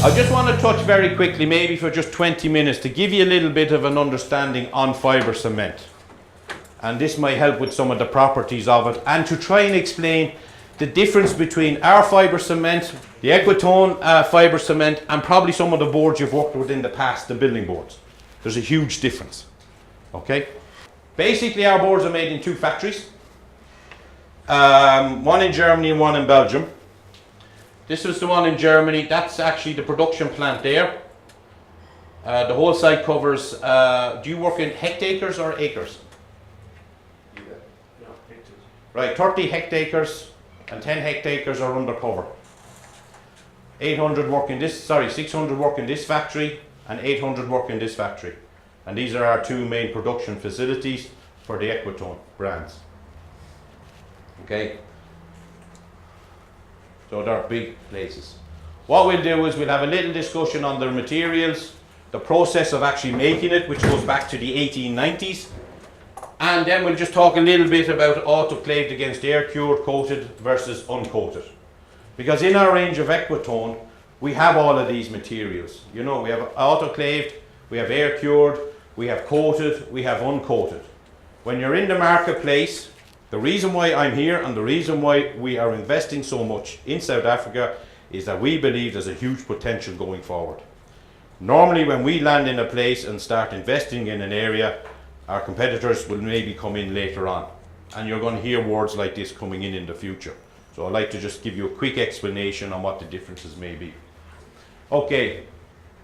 I just want to touch very quickly, maybe for just 20 minutes, to give you a little bit of an understanding on fibre cement. And this might help with some of the properties of it, and to try and explain the difference between our fibre cement, the Equitone fibre cement, and probably some of the boards you've worked with in the past, the building boards. There's a huge difference. Okay? Basically, our boards are made in 2 factories. One in Germany and one in Belgium. This is the one in Germany. That's actually the production plant there. The whole site covers, do you work in hectares or acres? Yeah, hectares. Right, 30 hectares and 10 hectares are undercover. 600 work in this factory and 800 work in this factory. And these are our 2 main production facilities for the Equitone brands. Okay, so they're big places. What we'll do is we'll have a little discussion on the materials, the process of actually making it, which goes back to the 1890s, and then we'll just talk a little bit about autoclaved against air cured, coated versus uncoated. Because in our range of Equitone, we have all of these materials. You know, we have autoclaved, we have air cured, we have coated, we have uncoated. When you're in the marketplace, the reason why I'm here and the reason why we are investing so much in South Africa is that we believe there's a huge potential going forward. Normally when we land in a place and start investing in an area, our competitors will maybe come in later on. And you're going to hear words like this coming in the future. So I'd like to just give you a quick explanation on what the differences may be. Okay,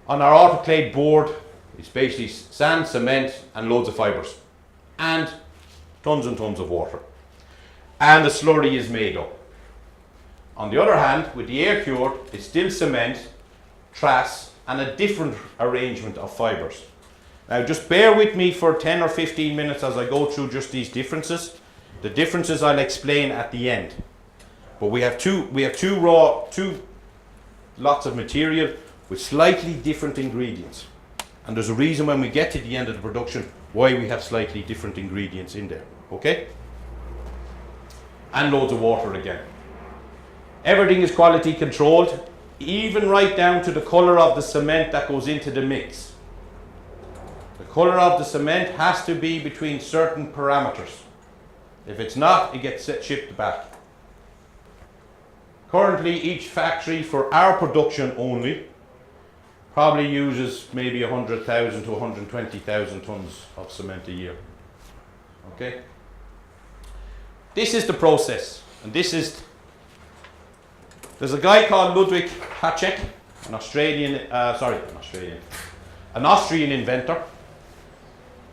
on our autoclave board, it's basically sand, cement and loads of fibres. And tons of water. And the slurry is made up. On the other hand, with the air cured, it's still cement, trass, and a different arrangement of fibres. Now just bear with me for 10 or 15 minutes as I go through just these differences. The differences I'll explain at the end. But we have two lots of material with slightly different ingredients. And there's a reason when we get to the end of the production why we have slightly different ingredients in there. Okay? And loads of water again. Everything is quality controlled, even right down to the colour of the cement that goes into the mix. The colour of the cement has to be between certain parameters. If it's not, it gets shipped back. Currently, each factory for our production only probably uses maybe 100,000 to 120,000 tonnes of cement a year. Okay? This is the process, and there's a guy called Ludwig Hacek, an Austrian inventor,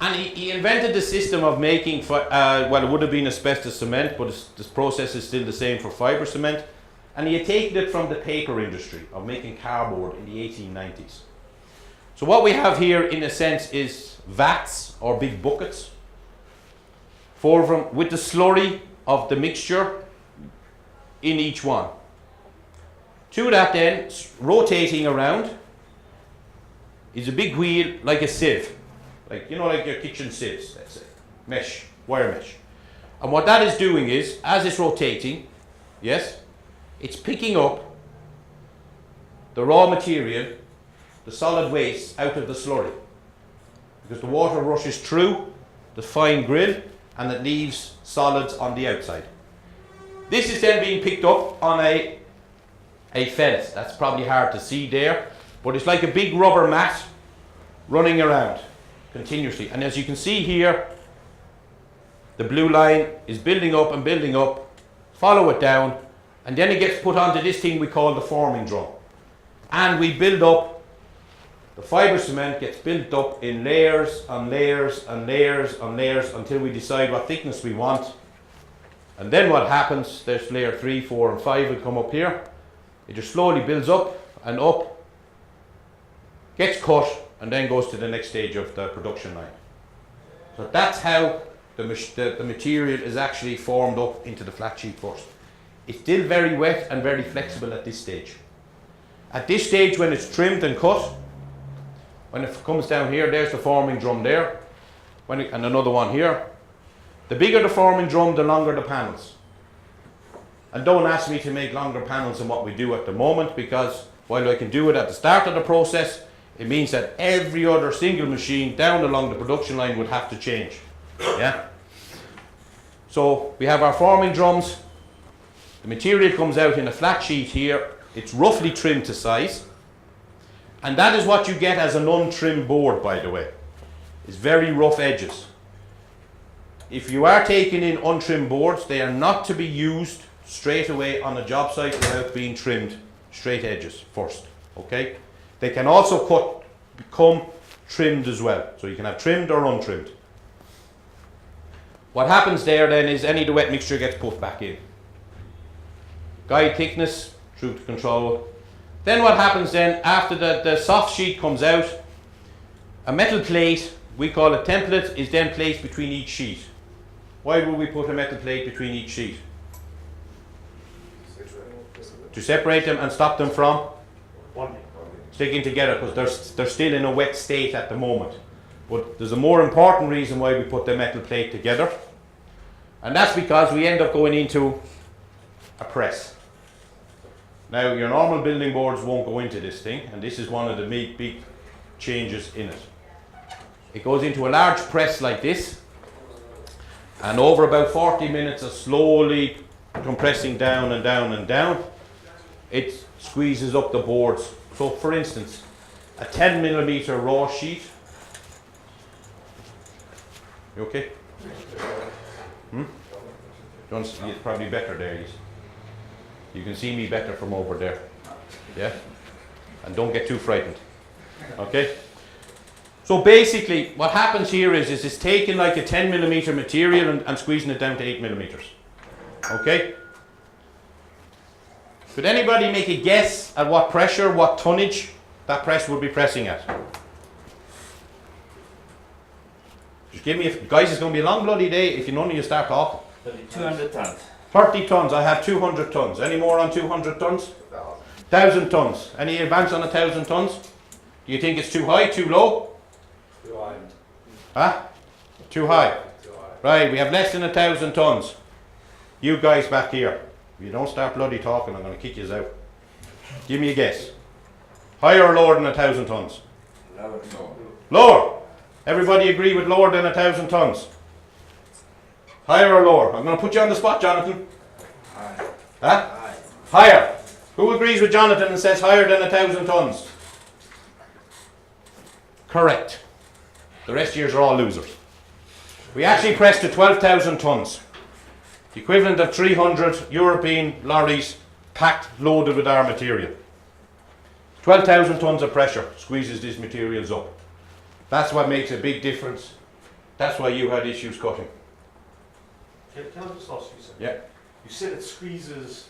and he invented the system of making, well, it would have been asbestos cement, but this process is still the same for fibre cement, and he had taken it from the paper industry of making cardboard in the 1890s. So what we have here, in a sense, is vats or big buckets, 4 of them, with the slurry of the mixture in each one. To that then, rotating around, is a big wheel like a sieve. Like, you know, like your kitchen sieves, let's say. Mesh, wire mesh. And what that is doing is, as it's rotating, yes, it's picking up the raw material, the solid waste, out of the slurry. Because the water rushes through the fine grill and it leaves solids on the outside. This is then being picked up on a felt. That's probably hard to see there, but it's like a big rubber mat running around continuously. And as you can see here, the blue line is building up and building up, follow it down, and then it gets put onto this thing we call the forming drum. And we build up, the fibre cement gets built up in layers and layers and layers and layers until we decide what thickness we want. And then what happens, there's layer 3, 4 and 5 will come up here. It just slowly builds up and up, gets cut, and then goes to the next stage of the production line. So that's how the material is actually formed up into the flat sheet first. It's still very wet and very flexible at this stage. At this stage, when it's trimmed and cut, when it comes down here, there's the forming drum there, and another one here. The bigger the forming drum, the longer the panels. And don't ask me to make longer panels than what we do at the moment, because while I can do it at the start of the process, it means that every other single machine down along the production line would have to change. Yeah? So we have our forming drums. The material comes out in a flat sheet here. It's roughly trimmed to size. And that is what you get as an untrimmed board, by the way. It's very rough edges. If you are taking in untrimmed boards, they are not to be used straight away on a job site without being trimmed straight edges first. Okay? They can also become trimmed as well. So you can have trimmed or untrimmed. What happens there then is any of the wet mixture gets put back in. Guide thickness through to control. Then what happens then after the soft sheet comes out, a metal plate, we call it template, is then placed between each sheet. Why would we put a metal plate between each sheet? To separate them and stop them from sticking together, because they're still in a wet state at the moment. But there's a more important reason why we put the metal plate together, and that's because we end up going into a press. Now your normal building boards won't go into this thing, and this is one of the big changes in it. It goes into a large press like this, and over about 40 minutes of slowly compressing down and down and down, it squeezes up the boards. So for instance, a 10mm raw sheet. You okay? It's probably better there. You can see me better from over there. Yeah? And don't get too frightened. Okay? So basically, what happens here is it's taking like a 10mm material and squeezing it down to 8mm. Okay? Could anybody make a guess at what pressure, what tonnage that press would be pressing at? Just give me, guys, it's going to be a long bloody day if none of you start talking. 200 tons. 30 tons, I have 200 tons. Any more on 200 tons? 1,000 tons. Any advance on 1,000 tons? Do you think it's too high, too low? Too high. Huh? Too high. Too high. Right, we have less than 1,000 tons. You guys back here, if you don't start bloody talking, I'm going to kick you out. Give me a guess. Higher or lower than 1,000 tons? Lower. Lower. Everybody agree with lower than 1,000 tons? Higher or lower? I'm going to put you on the spot, Jonathan. High. Huh? High. Higher. Who agrees with Jonathan and says higher than 1,000 tons? Correct. The rest of yours are all losers. We actually pressed to 12,000 tons. The equivalent of 300 European lorries packed, loaded with our material. 12,000 tons of pressure squeezes these materials up. That's what makes a big difference. That's why you had issues cutting. Can I just ask you something? Yeah. You said it squeezes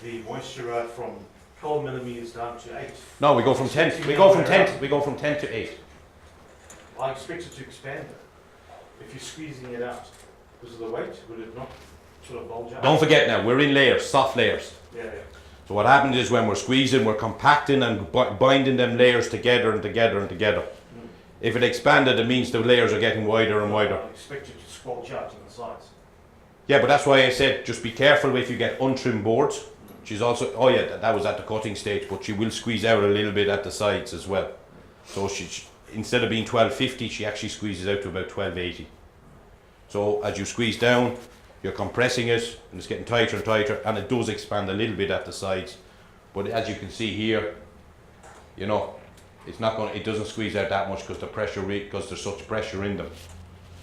the moisture out from 12mm down to 8. No, we go from 10. We go from 10. We go from 10 to 8. I expected to expand it. If you're squeezing it out, because of the weight, would it not sort of bulge out? Don't forget now, we're in layers, soft layers. Yeah. So what happens is when we're squeezing, we're compacting and binding them layers together and together and together. If it expanded, it means the layers are getting wider and wider. I expected to squelch out on the sides. Yeah, but that's why I said just be careful if you get untrimmed boards. She's also, oh yeah, that was at the cutting stage, but she will squeeze out a little bit at the sides as well. So she instead of being 1250, she actually squeezes out to about 1280. So as you squeeze down, you're compressing it and it's getting tighter and tighter, and it does expand a little bit at the sides. But as you can see here, you know, it's not going. It doesn't squeeze out that much because the pressure, because there's such pressure in them.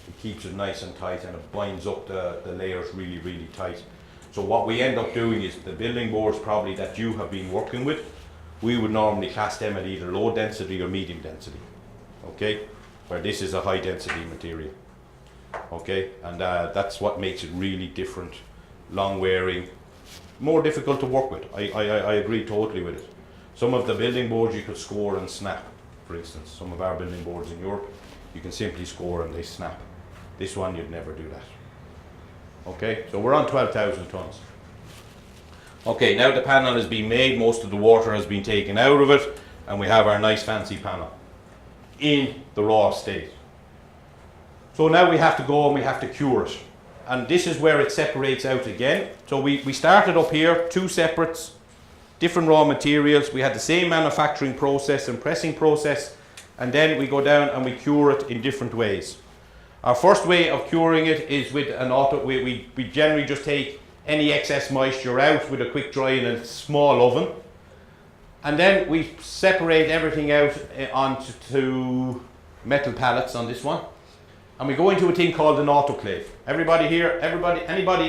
It keeps it nice and tight, and it binds up the layers really, really tight. So what we end up doing is the building boards probably that you have been working with, we would normally class them at either low density or medium density. Okay, where this is a high density material. Okay, and that's what makes it really different, long wearing, more difficult to work with. I agree totally with it. Some of the building boards you could score and snap, for instance. Some of our building boards in Europe, you can simply score and they snap. This one you'd never do that. Okay, so we're on 12,000 tons. Okay, now the panel has been made, most of the water has been taken out of it, and we have our nice fancy panel in the raw state. So now we have to go and we have to cure it. And this is where it separates out again. So we started up here, two separates, different raw materials. We had the same manufacturing process and pressing process, and then we go down and we cure it in different ways. Our first way of curing it is with an we generally just take any excess moisture out with a quick dry in a small oven, and then we separate everything out onto metal pallets on this one, and we go into a thing called an autoclave. Anybody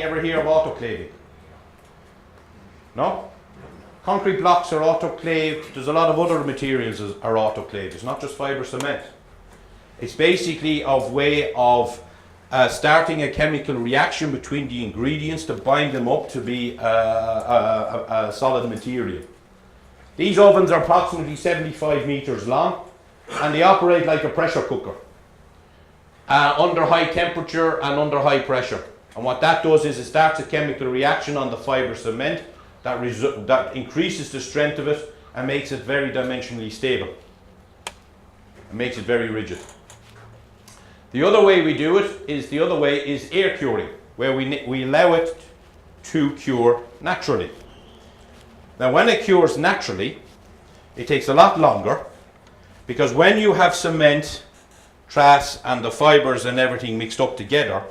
ever hear of autoclaving? No? Concrete blocks are autoclaved. There's a lot of other materials are autoclaved. It's not just fibre cement. It's basically a way of starting a chemical reaction between the ingredients to bind them up to be a solid material. These ovens are approximately 75 metres long, and they operate like a pressure cooker, under high temperature and under high pressure. And what that does is it starts a chemical reaction on the fibre cement that increases the strength of it and makes it very dimensionally stable. It makes it very rigid. The other way we do it is air curing, where we allow it to cure naturally. Now when it cures naturally, it takes a lot longer, because when you have cement, trass and the fibres and everything mixed up together,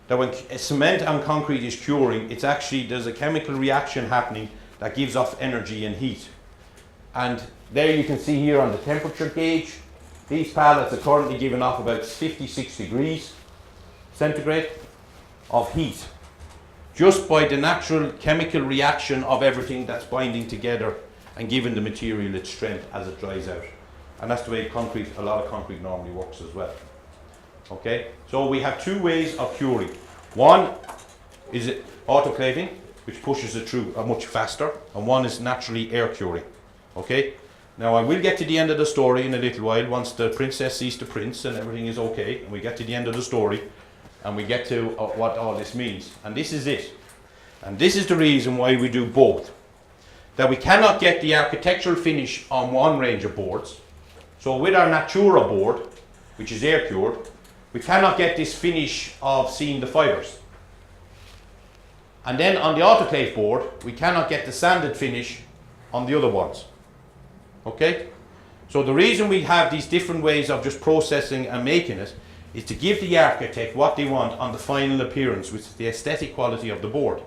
that when cement and concrete is curing, it's actually, there's a chemical reaction happening that gives off energy and heat. And there you can see here on the temperature gauge, these pallets are currently giving off about 56 degrees centigrade of heat, just by the natural chemical reaction of everything that's binding together and giving the material its strength as it dries out. And that's the way a lot of concrete normally works as well. Okay, so we have two ways of curing. One is autoclaving, which pushes it through much faster, and one is naturally air curing. Okay, now I will get to the end of the story in a little while, once the princess sees the prince and everything is okay, and we get to the end of the story, and we get to what all this means. And this is it. And this is the reason why we do both. That we cannot get the architectural finish on one range of boards. So with our Natura board, which is air cured, we cannot get this finish of seeing the fibres. And then on the autoclave board, we cannot get the sanded finish on the other ones. Okay? So the reason we have these different ways of just processing and making it is to give the architect what they want on the final appearance, which is the aesthetic quality of the board.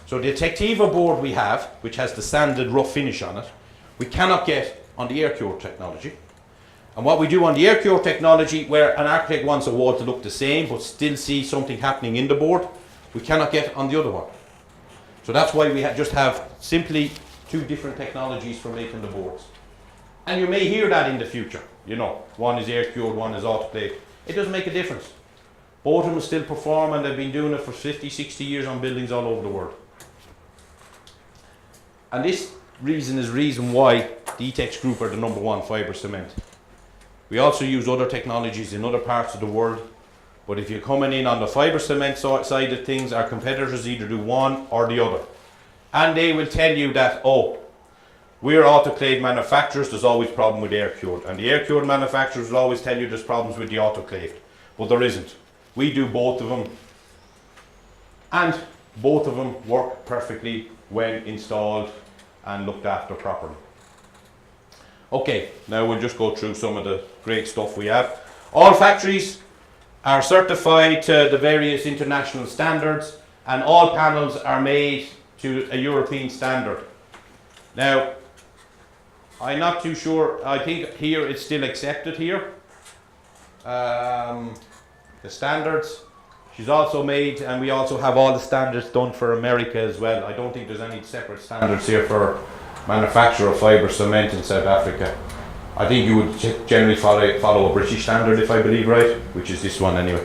So the Tectiva board we have, which has the sanded rough finish on it, we cannot get on the air cure technology. And what we do on the air cure technology, where an architect wants a wall to look the same but still see something happening in the board, we cannot get on the other one. So that's why we just have simply two different technologies for making the boards. And you may hear that in the future, you know, one is air cured, one is autoclave. It doesn't make a difference. Both of them still perform, and they've been doing it for 50, 60 years on buildings all over the world. And this reason why the Etex Group are the #1 fibre cement. We also use other technologies in other parts of the world, but if you're coming in on the fibre cement side of things, our competitors either do one or the other. And they will tell you that, oh, we're autoclave manufacturers, there's always a problem with air cured. And the air cured manufacturers will always tell you there's problems with the autoclaved. But there isn't. We do both of them. And both of them work perfectly when installed and looked after properly. Okay, now we'll just go through some of the great stuff we have. All factories are certified to the various international standards, and all panels are made to a European standard. Now, I'm not too sure, I think here it's still accepted here. The standards, she's also made, and we also have all the standards done for America as well. I don't think there's any separate standards here for manufacture of fibre cement in South Africa. I think you would generally follow a British standard, if I believe right, which is this one anyway.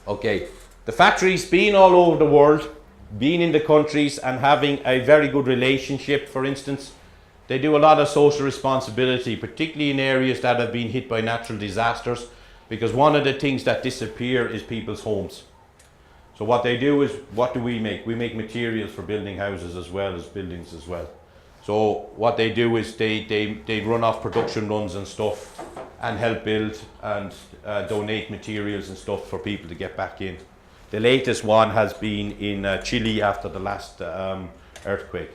Okay, the factories being all over the world, being in the countries and having a very good relationship, for instance, they do a lot of social responsibility, particularly in areas that have been hit by natural disasters, because one of the things that disappear is people's homes. So what they do is, what do we make? We make materials for building houses as well as buildings as well. So what they do is they run off production runs and stuff and help build and donate materials and stuff for people to get back in. The latest one has been in Chile after the last earthquake.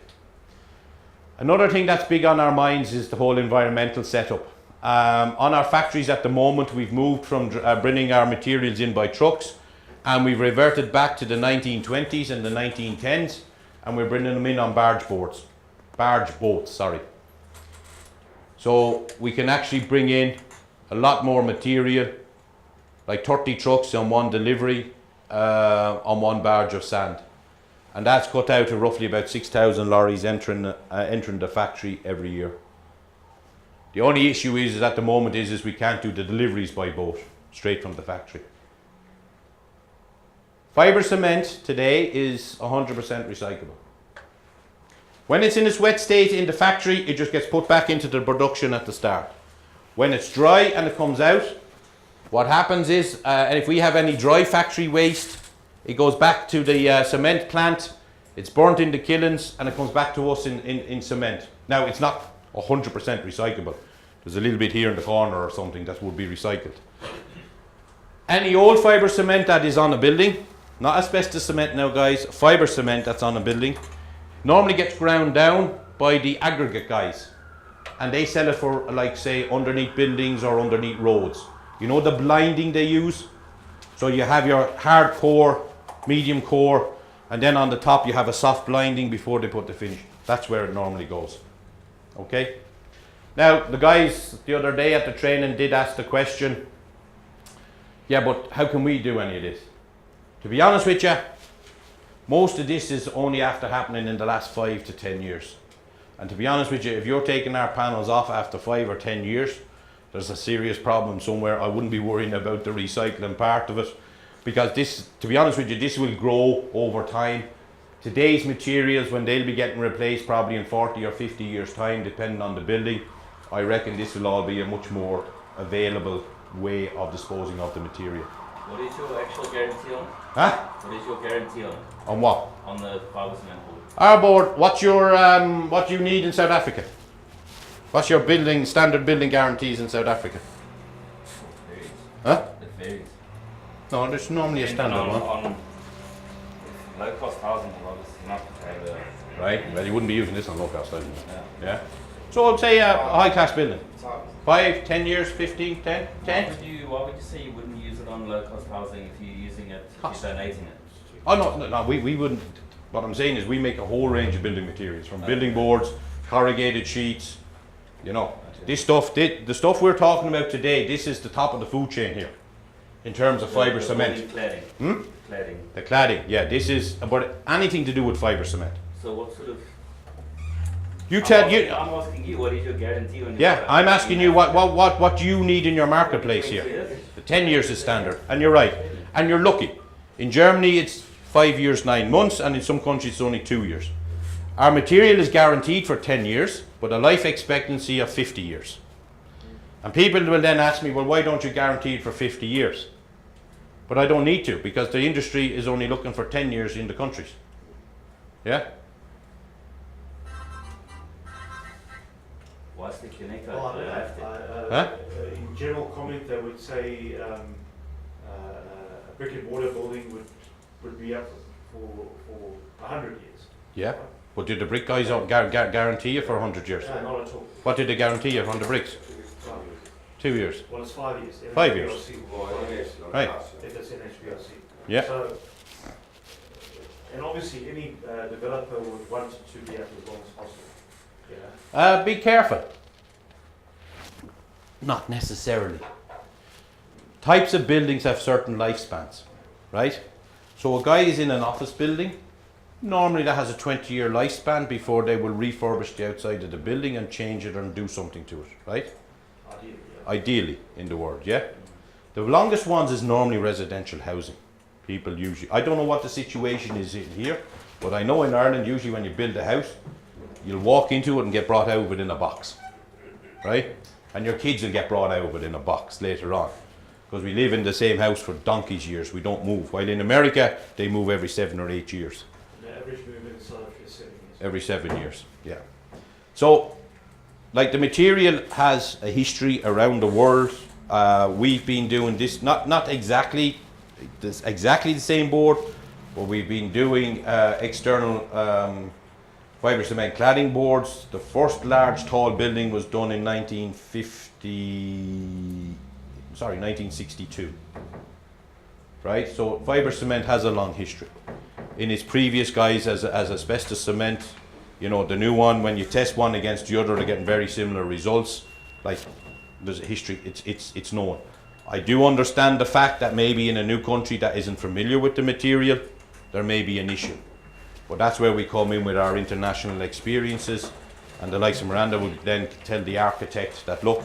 Another thing that's big on our minds is the whole environmental setup. On our factories at the moment, we've moved from bringing our materials in by trucks, and we've reverted back to the 1920s and the 1910s, and we're bringing them in on barge boats, sorry. So we can actually bring in a lot more material, like 30 trucks on one delivery, on one barge of sand. And that's cut out to roughly about 6,000 lorries entering the factory every year. The only issue is at the moment is we can't do the deliveries by boat, straight from the factory. Fibre cement today is 100% recyclable. When it's in its wet state in the factory, it just gets put back into the production at the start. When it's dry and it comes out, what happens is, and if we have any dry factory waste, it goes back to the cement plant, it's burnt in the kilns, and it comes back to us in cement. Now, it's not 100% recyclable. There's a little bit here in the corner or something that would be recycled. Any old fibre cement that is on a building, not asbestos cement now guys, fibre cement that's on a building, normally gets ground down by the aggregate guys. And they sell it for, like, say, underneath buildings or underneath roads. You know the blinding they use? So you have your hard core, medium core, and then on the top you have a soft blinding before they put the finish. That's where it normally goes. Okay? Now, the guys the other day at the training did ask the question, yeah, but how can we do any of this? To be honest with you, most of this is only after happening in the last 5 to 10 years. And to be honest with you, if you're taking our panels off after 5 or 10 years, there's a serious problem somewhere. I wouldn't be worrying about the recycling part of it, because this, to be honest with you, this will grow over time. Today's materials, when they'll be getting replaced probably in 40 or 50 years time, depending on the building, I reckon this will all be a much more available way of disposing of the material. What is your actual guarantee on? Huh? What is your guarantee On what? on the fibre cement board? Our board, what's your, what do you need in South Africa? What's your building, standard building guarantees in South Africa? It varies. Huh? It varies. No, there's normally a standard one. On low cost housing, obviously not to have a... Right, well you wouldn't be using this on low cost housing. Yeah. Yeah. So I'd say a high class building. 5, 10 years, 15, 10, 10? Why would you say you wouldn't use it on low cost housing if you're using it, if Cost. you're donating it? Oh no, we wouldn't. What I'm saying is we make a whole range of building materials, from building boards, corrugated sheets, you know. This stuff, the stuff we're talking about today, this is the top of the food chain here, in terms of fibre cement. Cladding. Hmm? Cladding. The cladding, yeah, this is about anything to do with fibre cement. So what sort of... You tell, I'm asking you, what is your guarantee on your yeah, product? I'm asking you what you need in your marketplace here. The 10 years is standard, and you're right, and you're lucky. In Germany it's 5 years, 9 months, and in some countries it's only 2 years. Our material is guaranteed for 10 years, but a life expectancy of 50 years. And people will then ask me, well, why don't you guarantee it for 50 years? But I don't need to, because the industry is only looking for 10 years in the countries. Yeah? What's the connector? Well, Huh? in general comment, they would say a brick and mortar building would be up for 100 years. Yeah. But did the brick guys guarantee you for 100 years? No, not at all. What did they guarantee you on the bricks? 5 years. 2 years. Well, it's 5 years. 5 years. NHBRC, Right. if it's in HBRC. Yeah. So, and obviously any developer would want it to be up as long as possible. Yeah. Be careful. Not necessarily. Types of buildings have certain lifespans, right? So a guy is in an office building, normally that has a 20-year lifespan before they will refurbish the outside of the building and change it and do something to it, right? Ideally, yeah. Ideally, in the world, yeah? The longest ones is normally residential housing. People usually, I don't know what the situation is in here, but I know in Ireland, usually when you build a house, you'll walk into it and get brought out within a box, right? And your kids will get brought out within a box later on. Because we live in the same house for donkey's years, we don't move. While in America, they move every 7 or 8 years. The average move in South Africa is 7 years. Every 7 years, yeah. So, like the material has a history around the world. We've been doing this, not exactly the same board, but we've been doing external Fibre cement cladding boards. The first large tall building was done in 1962. Right, so fibre cement has a long history. In its previous guise as asbestos cement, you know, the new one, when you test one against the other, they're getting very similar results. Like, there's a history, it's known. I do understand the fact that maybe in a new country that isn't familiar with the material, there may be an issue. But that's where we come in with our international experiences, and the likes of Miranda would then tell the architect that, look,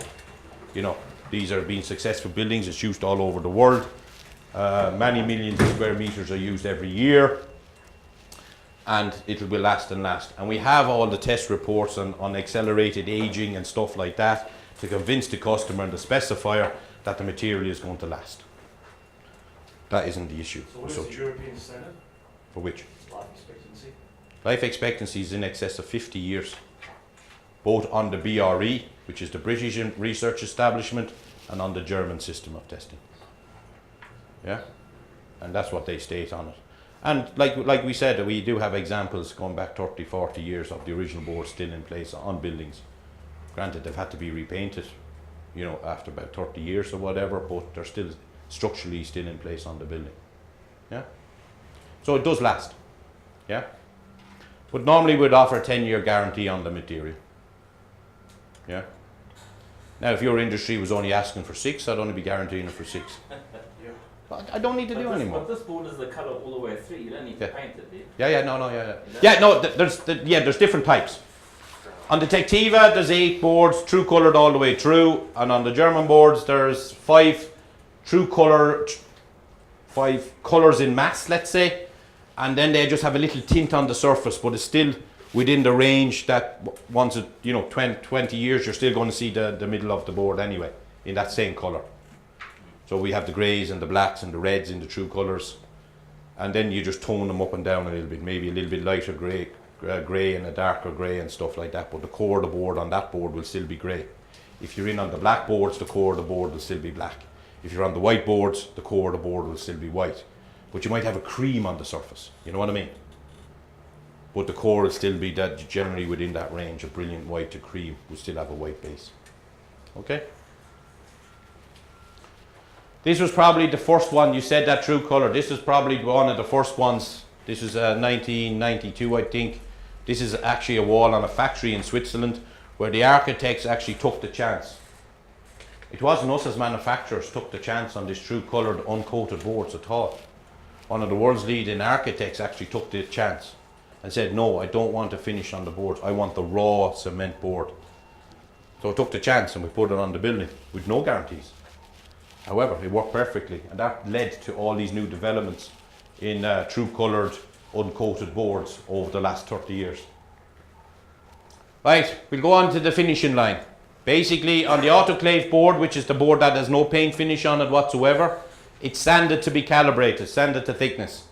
you know, these are being successful buildings, it's used all over the world. Many millions of square meters are used every year, and it will last and last. And we have all the test reports on accelerated aging and stuff like that to convince the customer and the specifier that the material is going to last. That isn't the issue. So what is the European standard? For which? Life expectancy. Life expectancy is in excess of 50 years, both on the BRE, which is the British Research Establishment, and on the German system of testing. Yeah, and that's what they state on it. And like we said, we do have examples going back 30, 40 years of the original board still in place on buildings. Granted, they've had to be repainted, you know, after about 30 years or whatever, but they're still structurally still in place on the building. Yeah, so it does last. Yeah, but normally we'd offer a 10-year guarantee on the material. Yeah. Now, if your industry was only asking for 6, I'd only be guaranteeing it for 6. I don't need to do anymore. But this board is the colour all the way through. You don't need to paint it, do you? There's different types. On the Tectiva, there's 8 boards, true coloured all the way through, and on the German boards, there's 5 true colour, 5 colours in mass, let's say, and then they just have a little tint on the surface, but it's still within the range that once it, 20 years, you're still going to see the middle of the board anyway, in that same colour. So we have the greys and the blacks and the reds in the true colours, and then you just tone them up and down a little bit, maybe a little bit lighter grey, grey and a darker grey and stuff like that, but the core of the board on that board will still be grey. If you're in on the black boards, the core of the board will still be black. If you're on the white boards, the core of the board will still be white. But you might have a cream on the surface, you know what I mean? But the core will still be that generally within that range, a brilliant white to cream will still have a white base. Okay? This was probably the first one, you said that true colour. This is probably one of the first ones. This is 1992, I think. This is actually a wall on a factory in Switzerland where the architects actually took the chance. It wasn't us as manufacturers took the chance on this true coloured uncoated boards at all. One of the world's leading architects actually took the chance and said, no, I don't want to finish on the boards. I want the raw cement board. So I took the chance and we put it on the building with no guarantees. However, it worked perfectly, and that led to all these new developments in true coloured, uncoated boards over the last 30 years. Right, we'll go on to the finishing line. Basically, on the autoclave board, which is the board that has no paint finish on it whatsoever, it's sanded to be calibrated, sanded to thickness.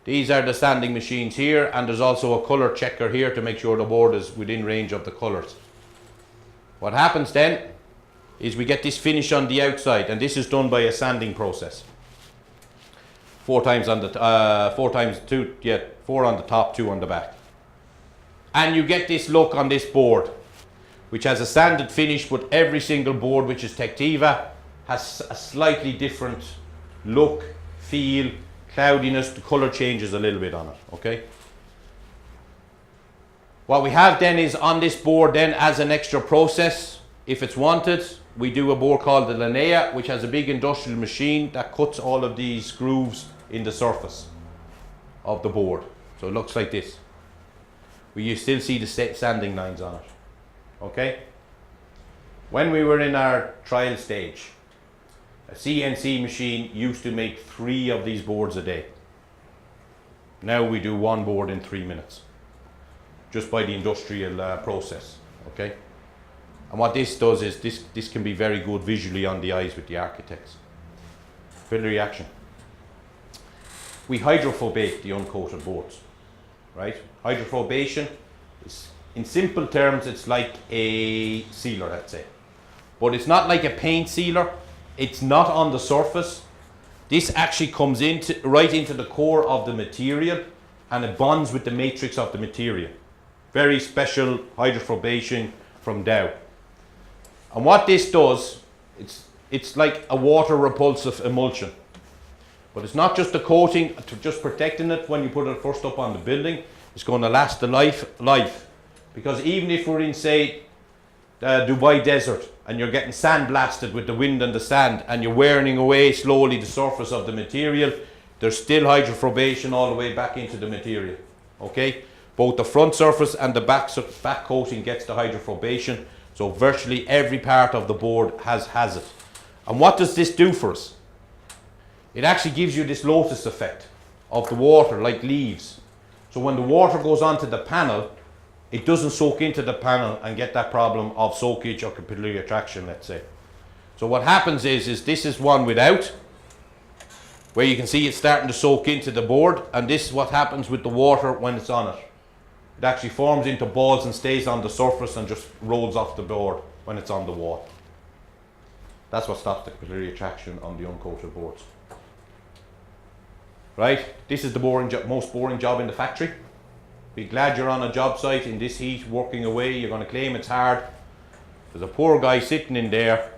These are the sanding machines here, and there's also a colour checker here to make sure the board is within range of the colours. What happens then is we get this finish on the outside, and this is done by a sanding process. 4 on the top, 2 on the back. And you get this look on this board, which has a sanded finish, but every single board, which is Tectiva, has a slightly different look, feel, cloudiness. The colour changes a little bit on it, okay? What we have then is on this board then as an extra process, if it's wanted, we do a board called the Linea, which has a big industrial machine that cuts all of these grooves in the surface of the board. So it looks like this. You still see the sanding lines on it. Okay? When we were in our trial stage, a CNC machine used to make 3 of these boards a day. Now we do 1 board in 3 minutes, just by the industrial process. Okay? And what this does is this can be very good visually on the eyes with the architects. Feel the reaction. We hydrophobate the uncoated boards, right? Hydrophobation is, in simple terms, it's like a sealer, let's say. But it's not like a paint sealer. It's not on the surface. This actually comes right into the core of the material, and it bonds with the matrix of the material. very special hydrophobation from Dow. And what this does, it's like a water repulsive emulsion. But it's not just a coating, just protecting it when you put it first up on the building. It's going to last the life. Because even if we're in, say, the Dubai desert and you're getting sand blasted with the wind and the sand and you're wearing away slowly the surface of the material, there's still hydrophobation all the way back into the material. Okay? Both the front surface and the back coating gets the hydrophobation. So virtually every part of the board has it. And what does this do for us? It actually gives you this lotus effect of the water, like leaves. So when the water goes onto the panel, it doesn't soak into the panel and get that problem of soakage or capillary attraction, let's say. So what happens is this is one without, where you can see it's starting to soak into the board, and this is what happens with the water when it's on it. It actually forms into balls and stays on the surface and just rolls off the board when it's on the wall. That's what stops the capillary attraction on the uncoated boards. Right? This is the most boring job in the factory. Be glad you're on a job site in this heat, working away. You're going to claim it's hard. There's a poor guy sitting in there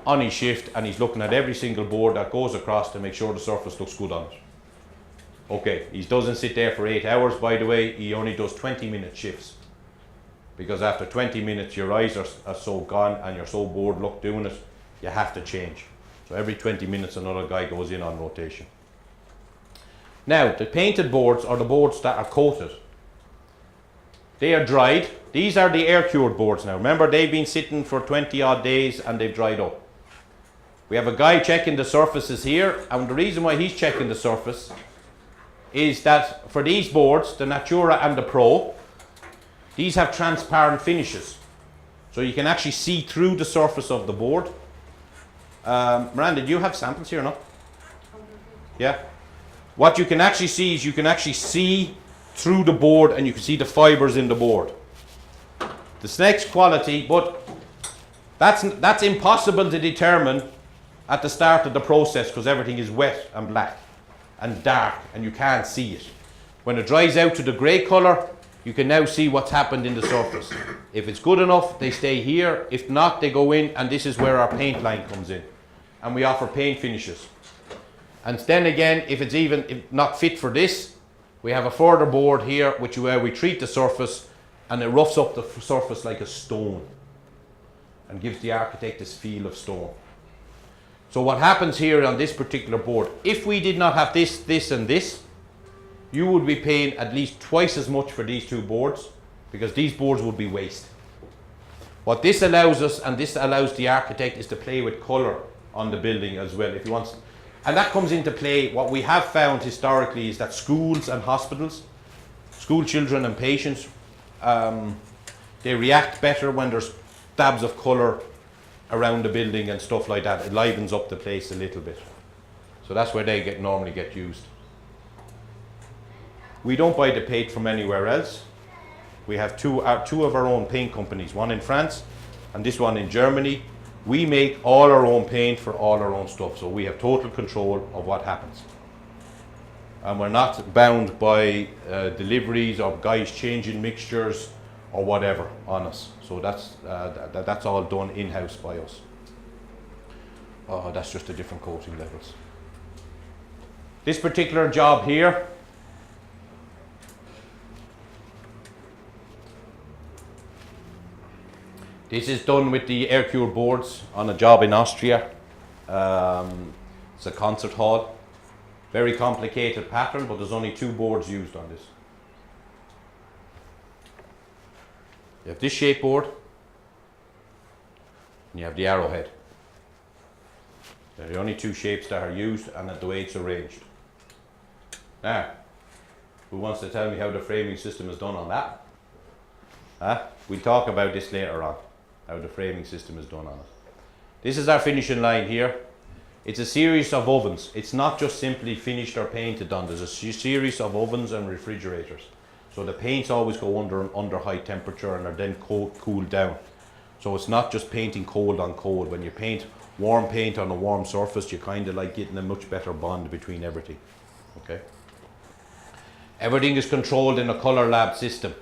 on his shift, and he's looking at every single board that goes across to make sure the surface looks good on it. Okay, he doesn't sit there for 8 hours, by the way. He only does 20-minute shifts. Because after 20 minutes, your eyes are so gone and you're so bored doing it, you have to change. So every 20 minutes, another guy goes in on rotation. Now, the painted boards, or the boards that are coated, they are dried. These are the air-cured boards now. Remember, they've been sitting for 20-odd days and they've dried up. We have a guy checking the surfaces here, and the reason why he's checking the surface is that for these boards, the Natura and the Pro, these have transparent finishes. So you can actually see through the surface of the board. Miranda, do you have samples here or not? Yeah? What you can actually see is you can actually see through the board, and you can see the fibres in the board. This next quality, but that's impossible to determine at the start of the process because everything is wet and black and dark and you can't see it. When it dries out to the grey colour, you can now see what's happened in the surface. If it's good enough, they stay here. If not, they go in, and this is where our paint line comes in. And we offer paint finishes. And then again, if it's if not fit for this, we have a further board here where we treat the surface, and it roughs up the surface like a stone and gives the architect this feel of stone. So what happens here on this particular board, if we did not have this, this and this, you would be paying at least twice as much for these two boards, because these boards would be waste. What this allows us, and this allows the architect, is to play with colour on the building as well if he wants. And that comes into play. What we have found historically is that schools and hospitals, school children and patients, they react better when there's dabs of colour around the building and stuff like that. It livens up the place a little bit. So that's where they normally get used. We don't buy the paint from anywhere else. We have two of our own paint companies, one in France and this one in Germany. We make all our own paint for all our own stuff, so we have total control of what happens. And we're not bound by deliveries or guys changing mixtures or whatever on us. So that's all done in-house by us. Oh, that's just the different coating levels. This particular job here, this is done with the air-cured boards on a job in Austria. It's a concert hall. Very complicated pattern, but there's only 2 boards used on this. You have this shape board, and you have the arrowhead. They're the only 2 shapes that are used, and the way it's arranged. Now, who wants to tell me how the framing system is done on that? We'll talk about this later on, how the framing system is done on it. This is our finishing line here. It's a series of ovens. It's not just simply finished or painted on. There's a series of ovens and refrigerators. So the paints always go under high temperature and are then cooled down. So it's not just painting cold on cold. When you paint warm paint on a warm surface, you're kind of like getting a much better bond between everything. Okay. Everything is controlled in a colour lab system.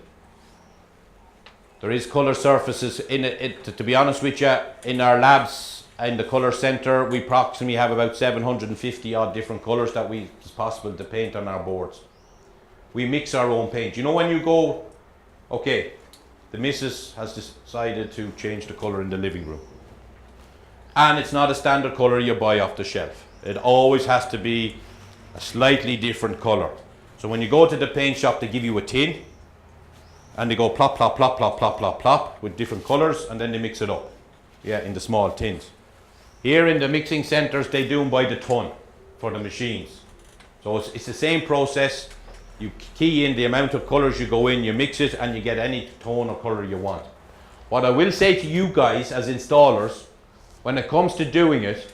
There is colour surfaces in it. To be honest with you, in our labs in the colour centre, we approximately have about 750 odd different colours that it's possible to paint on our boards. We mix our own paint. You know, when you go, okay, the missus has decided to change the colour in the living room, and it's not a standard colour you buy off the shelf. It always has to be a slightly different colour. So when you go to the paint shop, they give you a tin, and they go plop, plop, plop, plop, plop, plop, plop with different colours, and then they mix it up, yeah, in the small tins. Here in the mixing centres, they do them by the ton for the machines. So it's the same process. You key in the amount of colours you go in, you mix it, and you get any tone or colour you want. What I will say to you guys as installers, when it comes to doing it,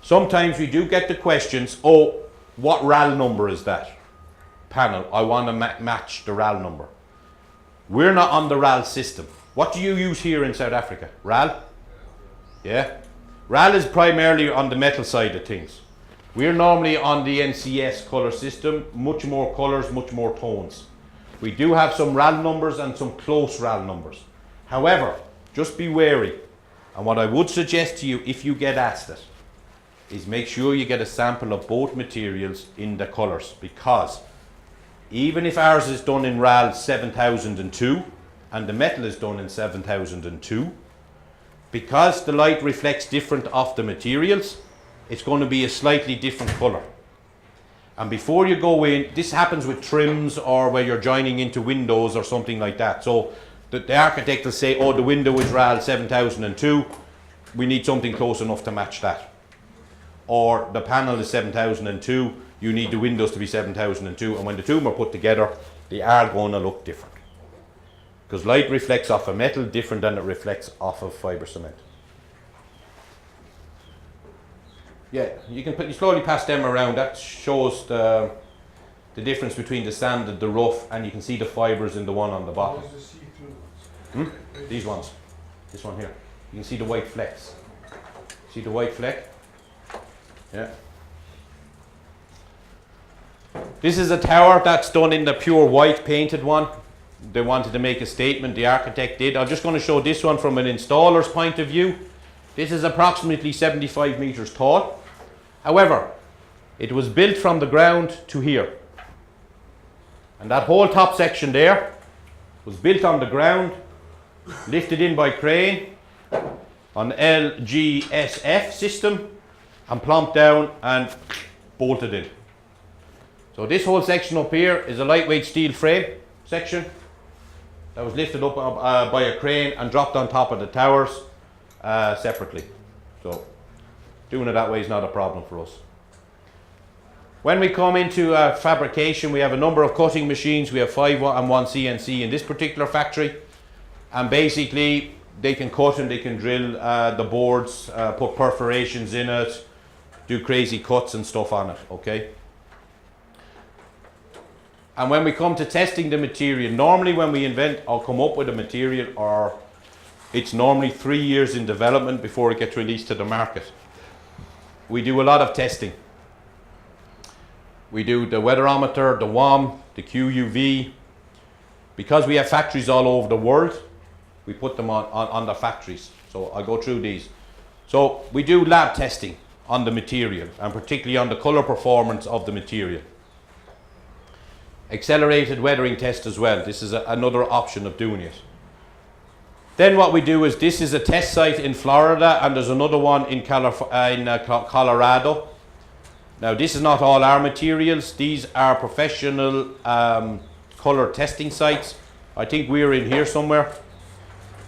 sometimes we do get the questions, oh, what RAL number is that panel? I want to match the RAL number. We're not on the RAL system. What do you use here in South Africa? RAL? Yeah? RAL is primarily on the metal side of things. We're normally on the NCS colour system, much more colours, much more tones. We do have some RAL numbers and some close RAL numbers. However, just be wary. And what I would suggest to you, if you get asked it, is make sure you get a sample of both materials in the colours, because even if ours is done in RAL 7002 and the metal is done in 7002, because the light reflects different off the materials, it's going to be a slightly different colour. And before you go in, this happens with trims or where you're joining into windows or something like that. So the architect will say, oh, the window is RAL 7002, we need something close enough to match that. Or the panel is 7002, you need the windows to be 7002, and when the two are put together, they are going to look different. Because light reflects off of metal different than it reflects off of fibre cement. Yeah, you slowly pass them around. That shows the difference between the sanded, the rough, and you can see the fibres in the one on the bottom. These ones. This one here. You can see the white flecks. See the white fleck? Yeah. This is a tower that's done in the pure white painted one. They wanted to make a statement, the architect did. I'm just going to show this one from an installer's point of view. This is approximately 75 metres tall. However, it was built from the ground to here. And that whole top section there was built on the ground, lifted in by crane on LGSF system, and plonked down and bolted in. So this whole section up here is a lightweight steel frame section that was lifted up by a crane and dropped on top of the towers separately. So doing it that way is not a problem for us. When we come into fabrication, we have a number of cutting machines. We have 5 and 1 CNC in this particular factory, and basically they can cut and they can drill the boards, put perforations in it, do crazy cuts and stuff on it, okay? And when we come to testing the material, normally when we invent or come up with a material, or it's normally 3 years in development before it gets released to the market. We do a lot of testing. We do the weatherometer, the WOM, the QUV. Because we have factories all over the world, we put them on the factories. So I'll go through these. So we do lab testing on the material, and particularly on the colour performance of the material. Accelerated weathering test as well. This is another option of doing it. Then what we do is, this is a test site in Florida, and there's another one in Colorado. Now this is not all our materials. These are professional colour testing sites. I think we're in here somewhere,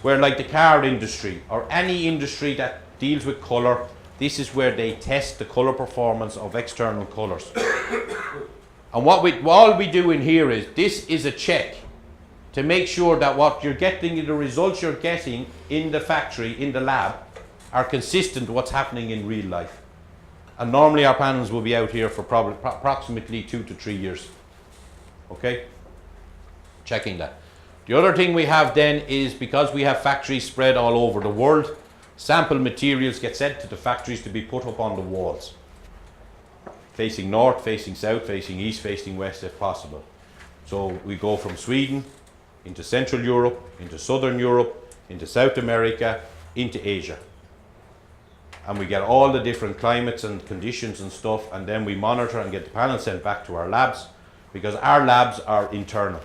where like the car industry or any industry that deals with colour, this is where they test the colour performance of external colours. And all we do in here is, this is a check to make sure that what you're getting, the results you're getting in the factory, in the lab, are consistent with what's happening in real life. And normally our panels will be out here for probably approximately 2 to 3 years. Okay? Checking that. The other thing we have then is, because we have factories spread all over the world, sample materials get sent to the factories to be put up on the walls. Facing north, facing south, facing east, facing west if possible. So we go from Sweden into Central Europe, into Southern Europe, into South America, into Asia. And we get all the different climates and conditions and stuff, and then we monitor and get the panels sent back to our labs, because our labs are internal.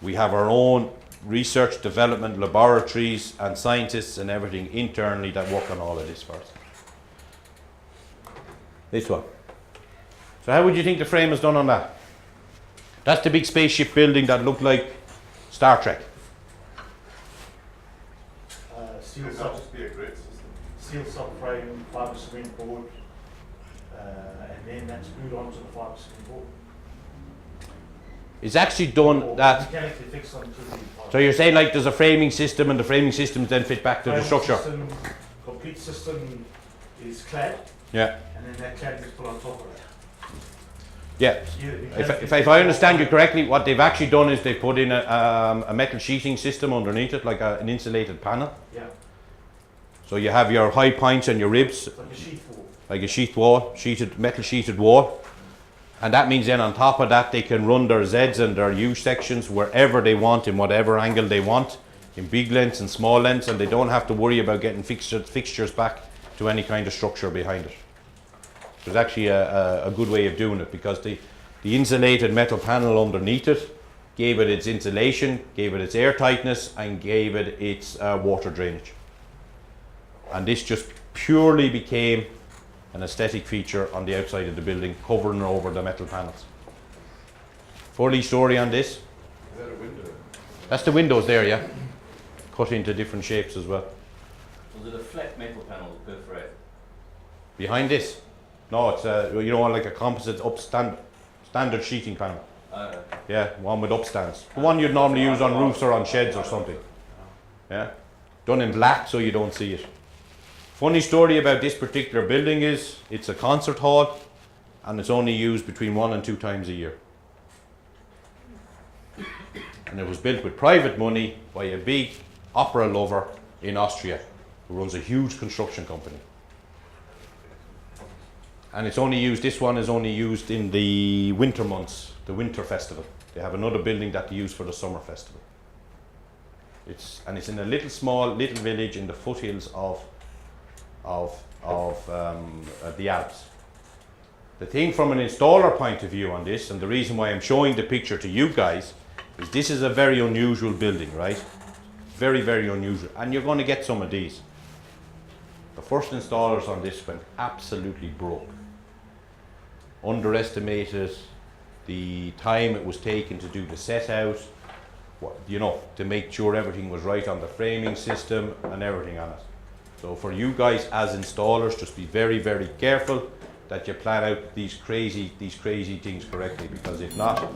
We have our own research development laboratories and scientists and everything internally that work on all of this for us. This one. So how would you think the frame is done on that? That's the big spaceship building that looked like Star Trek. Steel It'll sub, just be a grid system. steel subframe, fibre cement board, and then that's glued onto the fibre cement board. It's actually done Or that. mechanically fixed onto the So you're saying like there's a framing system and the framing systems then fit back to the framing structure? system, complete system is clad, Yeah. and then that clad is put on top of it. Yeah. If I understand you correctly, what they've actually done is they've put in a metal sheeting system underneath it, like an insulated panel. Yeah, So you have your high points and your ribs, it's like a sheath wall. like a sheath wall, metal sheeted wall. And that means then on top of that they can run their Zs and their U sections wherever they want, in whatever angle they want, in big lengths and small lengths, and they don't have to worry about getting fixtures back to any kind of structure behind it. There's actually a good way of doing it, because the insulated metal panel underneath it gave it its insulation, gave it its air tightness, and gave it its water drainage. And this just purely became an aesthetic feature on the outside of the building, covering over the metal panels. Fully story on this. Is that a window? That's the windows there, yeah. Cut into different shapes as well. Was it a flat metal panel perforated? Behind this, no, it's you know, like a composite standard sheeting panel. Yeah, one with upstands. The one you'd normally use on roofs or on sheds or something. Yeah, done in black so you don't see it. Funny story about this particular building is it's a concert hall and it's only used between 1 and 2 times a year. And it was built with private money by a big opera lover in Austria who runs a huge construction company. And it's only used, this one is only used in the winter months, the winter festival. They have another building that they use for the summer festival. It's in a little village in the foothills of the Alps. The thing from an installer point of view on this, and the reason why I'm showing the picture to you guys, is this is a very unusual building, right? Very, very unusual. And you're going to get some of these. The first installers on this went absolutely broke. Underestimated the time it was taken to do the set out, you know, to make sure everything was right on the framing system and everything on it. So for you guys as installers, just be very, very careful that you plan out these crazy things correctly, because if not,